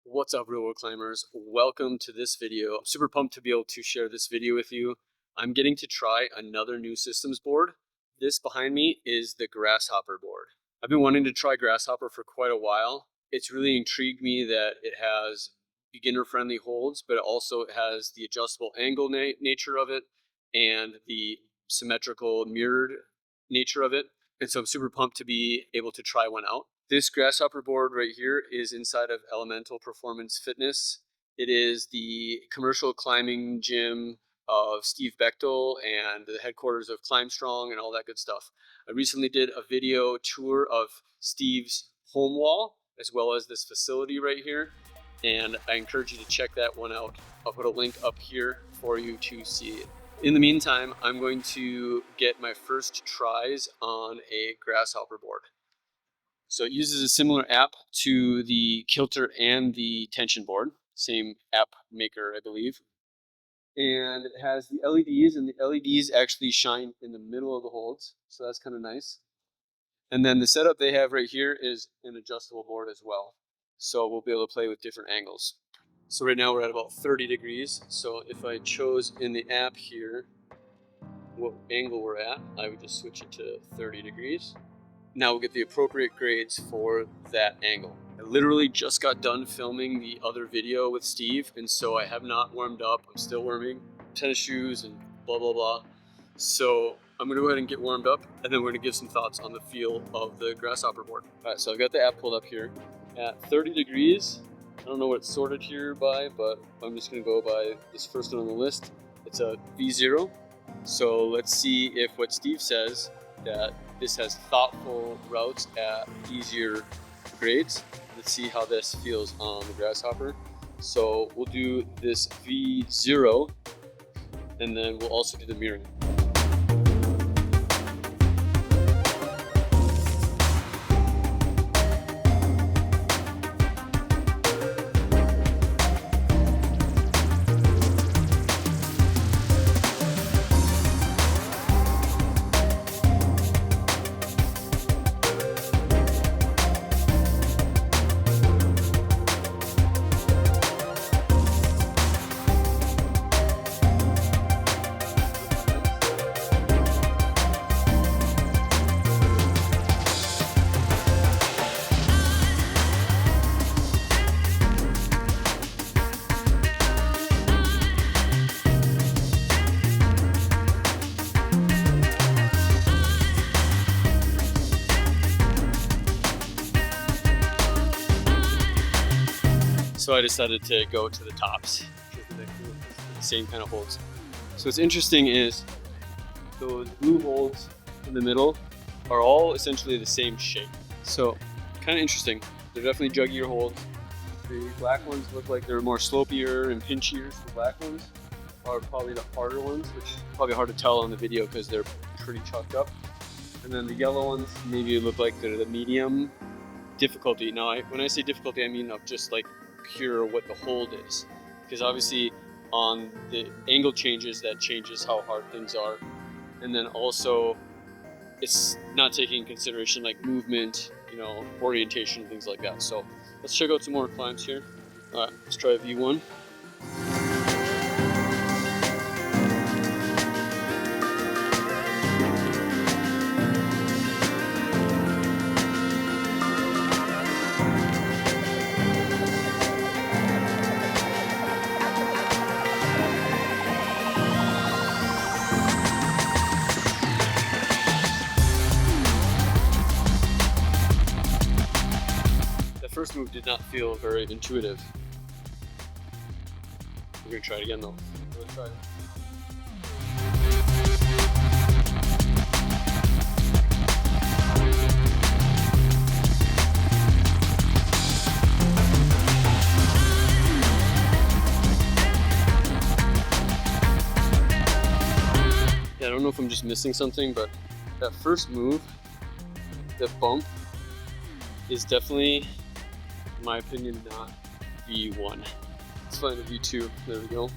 What's up, real world climbers? Welcome to this video. I'm super pumped to be able to share this video with you. I'm getting to try another new systems board. This behind me is the Grasshopper board. I've been wanting to try Grasshopper for quite a while. It's really intrigued me that it has beginner friendly holds, but it also has the adjustable angle nature of it and the symmetrical mirrored nature of it. And so I'm super pumped to be able to try one out. This Grasshopper board right here is inside of Elemental Performance Fitness. It is the commercial climbing gym of Steve Bechtel and the headquarters of Climb Strong and all that good stuff. I recently did a video tour of Steve's home wall as well as this facility right here, and I encourage you to check that one out. I'll put a link up here for you to see it. In the meantime, I'm going to get my first tries on a Grasshopper board. So it uses a similar app to the Kilter and the tension board, same app maker, I believe. And it has the LEDs, and the LEDs actually shine in the middle of the holds, so that's kind of nice. And then the setup they have right here is an adjustable board as well, so we'll be able to play with different angles. So right now we're at about 30 degrees, so if I chose in the app here what angle we're at, I would just switch it to 30 degrees. Now we'll get the appropriate grades for that angle. I literally just got done filming the other video with Steve, and so I have not warmed up. I'm still warming tennis shoes and blah, blah, blah. So I'm gonna go ahead and get warmed up, and then we're gonna give some thoughts on the feel of the Grasshopper board. All right, so I've got the app pulled up here. At 30 degrees, I don't know what it's sorted here by, but I'm just gonna go by this first one on the list. It's a V0. So let's see if what Steve says, that this has thoughtful routes at easier grades. Let's see how this feels on the Grasshopper. So we'll do this V0, and then we'll also do the mirroring. So I decided to go to the tops because the same kind of holds. So what's interesting is those blue holds in the middle are all essentially the same shape. So kind of interesting. They're definitely juggier holds. The black ones look like they're more slopier and pinchier. So the black ones are probably the harder ones, which is probably hard to tell on the video because they're pretty chalked up. And then the yellow ones maybe look like they're the medium difficulty. Now, when I say difficulty, I mean of just like pure what the hold is, because obviously on the angle changes, that changes how hard things are, and then also it's not taking into consideration like movement, orientation, things like that. So let's check out some more climbs here. All right, let's try V1. First move did not feel very intuitive. We're gonna try it again though. Let's try it. Yeah, I don't know if I'm just missing something, but that first move, that bump, is definitely, in my opinion, not V1. Let's find a V2. There we go.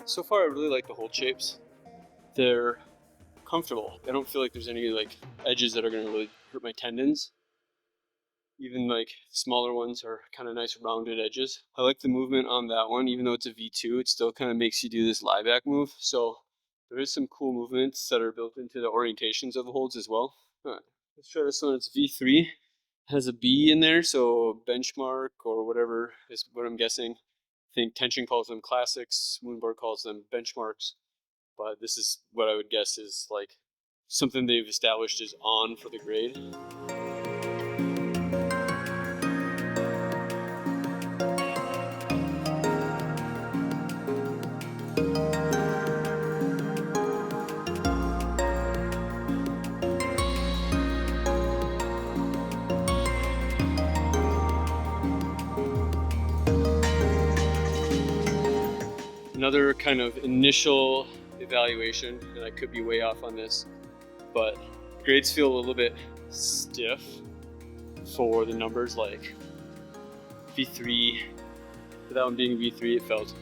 So far I really like the hold shapes. They're comfortable. I don't feel like there's any like edges that are going to really hurt my tendons. Even like smaller ones are kind of nice rounded edges. I like the movement on that one. Even though it's a V2, it still kind of makes you do this lie back move. So there is some cool movements that are built into the orientations of the holds as well. All right, let's try this one. It's V3. It has a B in there, so benchmark or whatever is what I'm guessing. I think Tension calls them classics, Moonboard calls them benchmarks. But this is what I would guess is like something they've established is on for the grade. Another kind of initial evaluation, and I could be way off on this, but grades feel a little bit stiff for the numbers, like V3. For that one being V3, it felt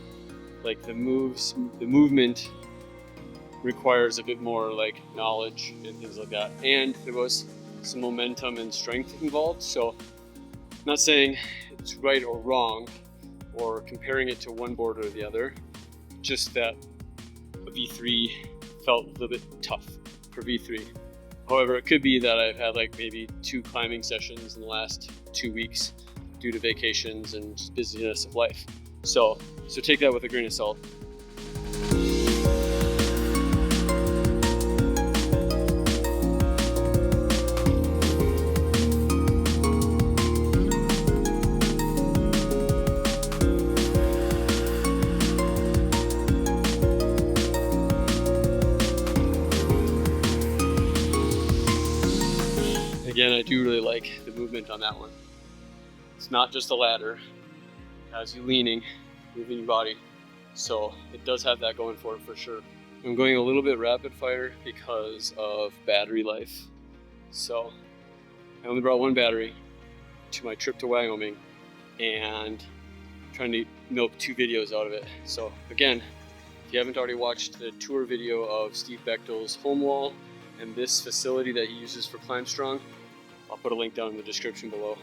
like the movement requires a bit more like knowledge and things like that, and there was some momentum and strength involved. So I'm not saying it's right or wrong or comparing it to one board or the other, just that a V3 felt a little bit tough for V3. However, it could be that I've had like maybe 2 climbing sessions in the last 2 weeks due to vacations and just busyness of life. So take that with a grain of salt. Again, I do really like the movement on that one. It's not just a ladder. It has you leaning, moving your body. So it does have that going for it for sure. I'm going a little bit rapid fire because of battery life. So I only brought 1 battery to my trip to Wyoming and I'm trying to milk 2 videos out of it. So again, if you haven't already watched the tour video of Steve Bechtel's home wall and this facility that he uses for Climb Strong, I'll put a link down in the description below.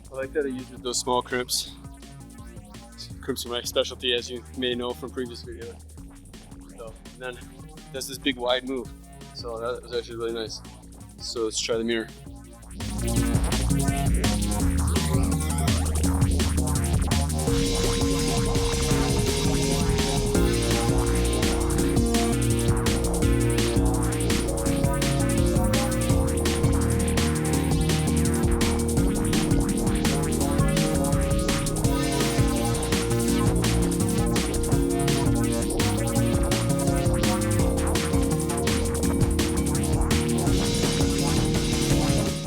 I like that I used those small crimps. Crimps are my specialty, as you may know from previous videos. So, and then does this big wide move. So that was actually really nice. So let's try the mirror.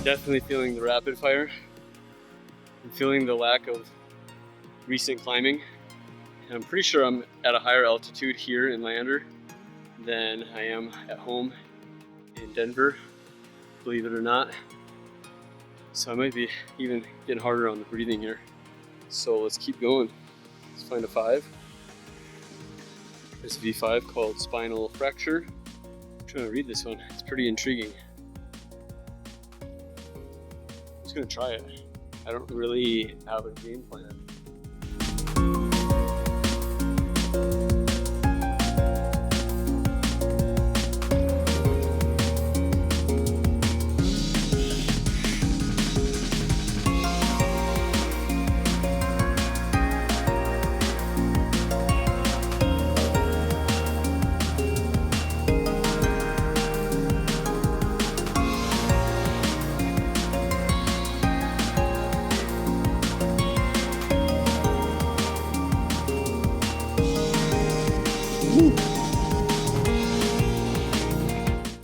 Definitely feeling the rapid fire. I'm feeling the lack of recent climbing. And I'm pretty sure I'm at a higher altitude here in Lander than I am at home in Denver, believe it or not. So I might be even getting harder on the breathing here. So let's keep going. Let's find a 5. There's a V5 called Spinal Fracture. I'm trying to read this one. It's pretty intriguing. I'm just gonna try it. I don't really have a game plan.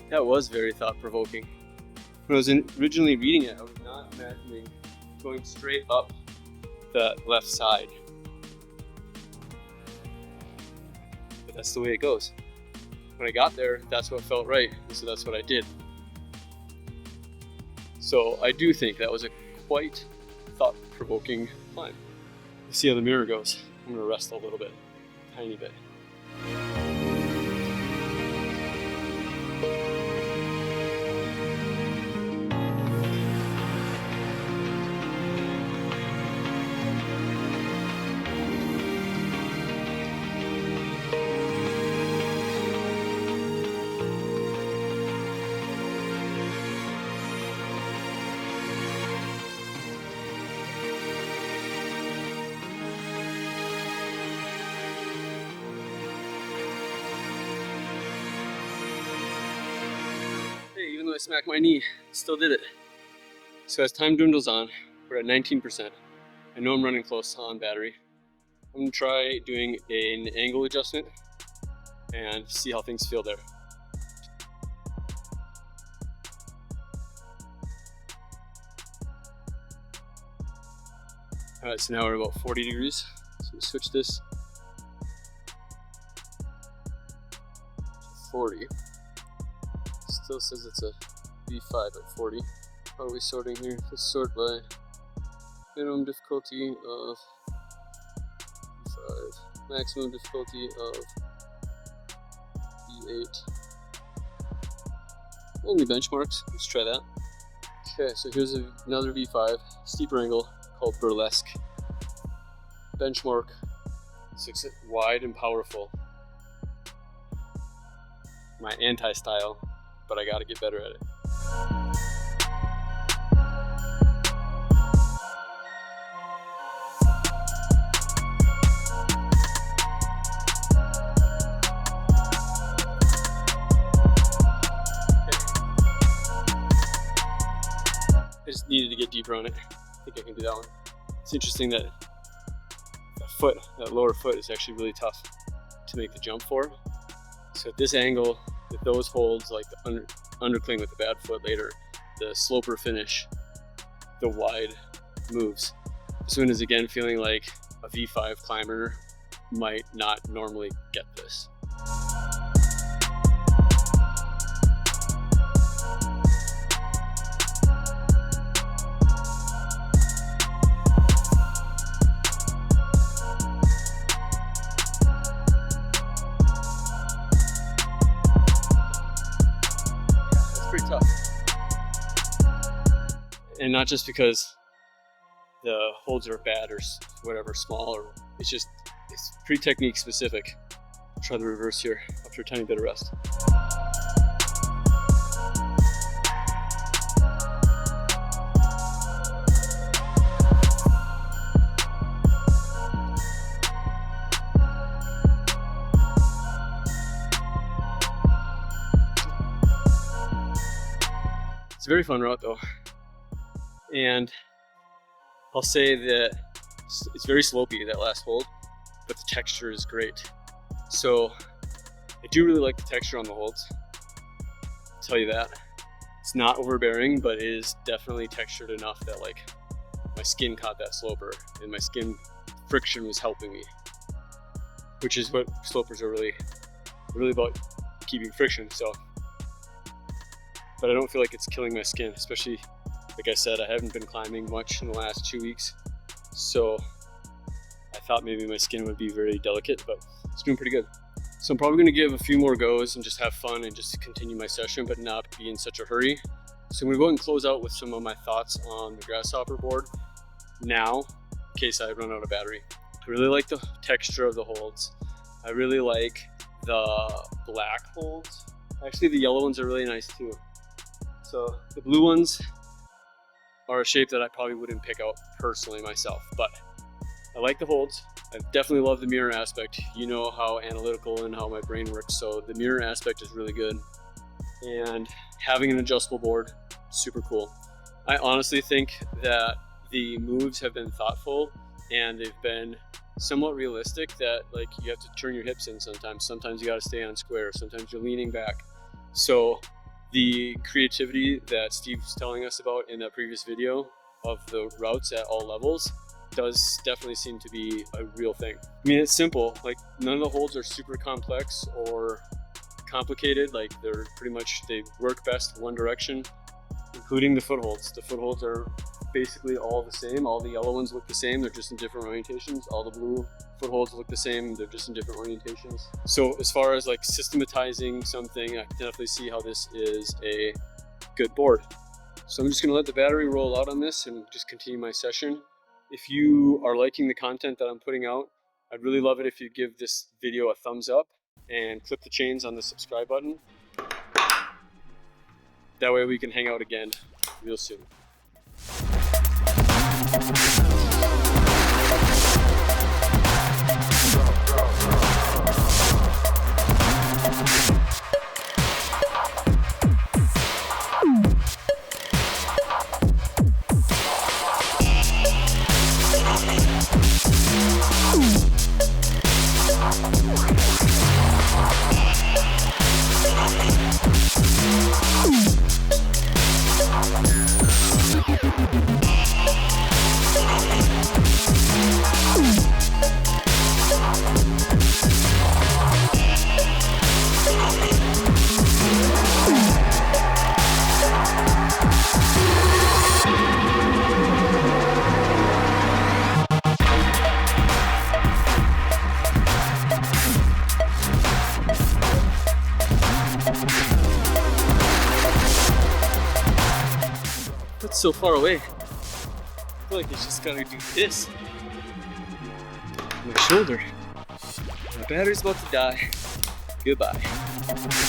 That was very thought-provoking. When I was originally reading it, I was not imagining going straight up the left side. But that's the way it goes. When I got there, that's what felt right, so that's what I did. So I do think that was a quite thought-provoking climb. Let's see how the mirror goes. I'm gonna rest a little bit, tiny bit. Even though I smacked my knee, still did it. So as time dwindles on, we're at 19%. I know I'm running close on battery. I'm gonna try doing an angle adjustment and see how things feel there. All right, so now we're about 40 degrees. So we switch this to 40. Still says it's a V5 at 40. How are we sorting here? Let's sort by minimum difficulty of V5, maximum difficulty of V8. Only benchmarks, let's try that. Okay, so here's another V5, steeper angle called burlesque. Benchmark 6 wide and powerful. My anti-style, but I gotta get better at it. I just needed to get deeper on it. I think I can do that one. It's interesting that that lower foot is actually really tough to make the jump for. So at this angle, with those holds, like the undercling with the bad foot later, the sloper finish, the wide moves. This one is again feeling like a V5 climber might not normally get this. Pretty tough. And not just because the holds are bad or whatever, small, or it's pretty technique specific. I'll try the reverse here after a tiny bit of rest. It's a very fun route though, and I'll say that it's very slopey, that last hold, but the texture is great. So I do really like the texture on the holds, I'll tell you that. It's not overbearing, but it is definitely textured enough that like my skin caught that sloper and my skin friction was helping me, which is what slopers are really about, keeping friction. So, but I don't feel like it's killing my skin, especially, like I said, I haven't been climbing much in the last 2 weeks. So I thought maybe my skin would be very delicate, but it's doing pretty good. So I'm probably gonna give a few more goes and just have fun and just continue my session, but not be in such a hurry. So I'm gonna go ahead and close out with some of my thoughts on the Grasshopper board now, in case I run out of battery. I really like the texture of the holds. I really like the black holds. Actually, the yellow ones are really nice too. So the blue ones are a shape that I probably wouldn't pick out personally myself, but I like the holds. I definitely love the mirror aspect. You know how analytical and how my brain works, so the mirror aspect is really good. And having an adjustable board, super cool. I honestly think that the moves have been thoughtful and they've been somewhat realistic, that like you have to turn your hips in sometimes. Sometimes you got to stay on square. Sometimes you're leaning back. So The creativity that Steve was telling us about in that previous video of the routes at all levels does definitely seem to be a real thing. I mean, it's simple. Like, none of the holds are super complex or complicated. Like, they're pretty much, they work best one direction, including the footholds. The footholds are basically all the same. All the yellow ones look the same. They're just in different orientations. All the blue footholds look the same. They're just in different orientations. So as far as like systematizing something, I can definitely see how this is a good board. So I'm just going to let the battery roll out on this and just continue my session. If you are liking the content that I'm putting out, I'd really love it if you give this video a thumbs up and click the chains on the subscribe button. That way we can hang out again real soon. That's so far away. I feel like I just gotta do this. My shoulder. My battery's about to die. Goodbye.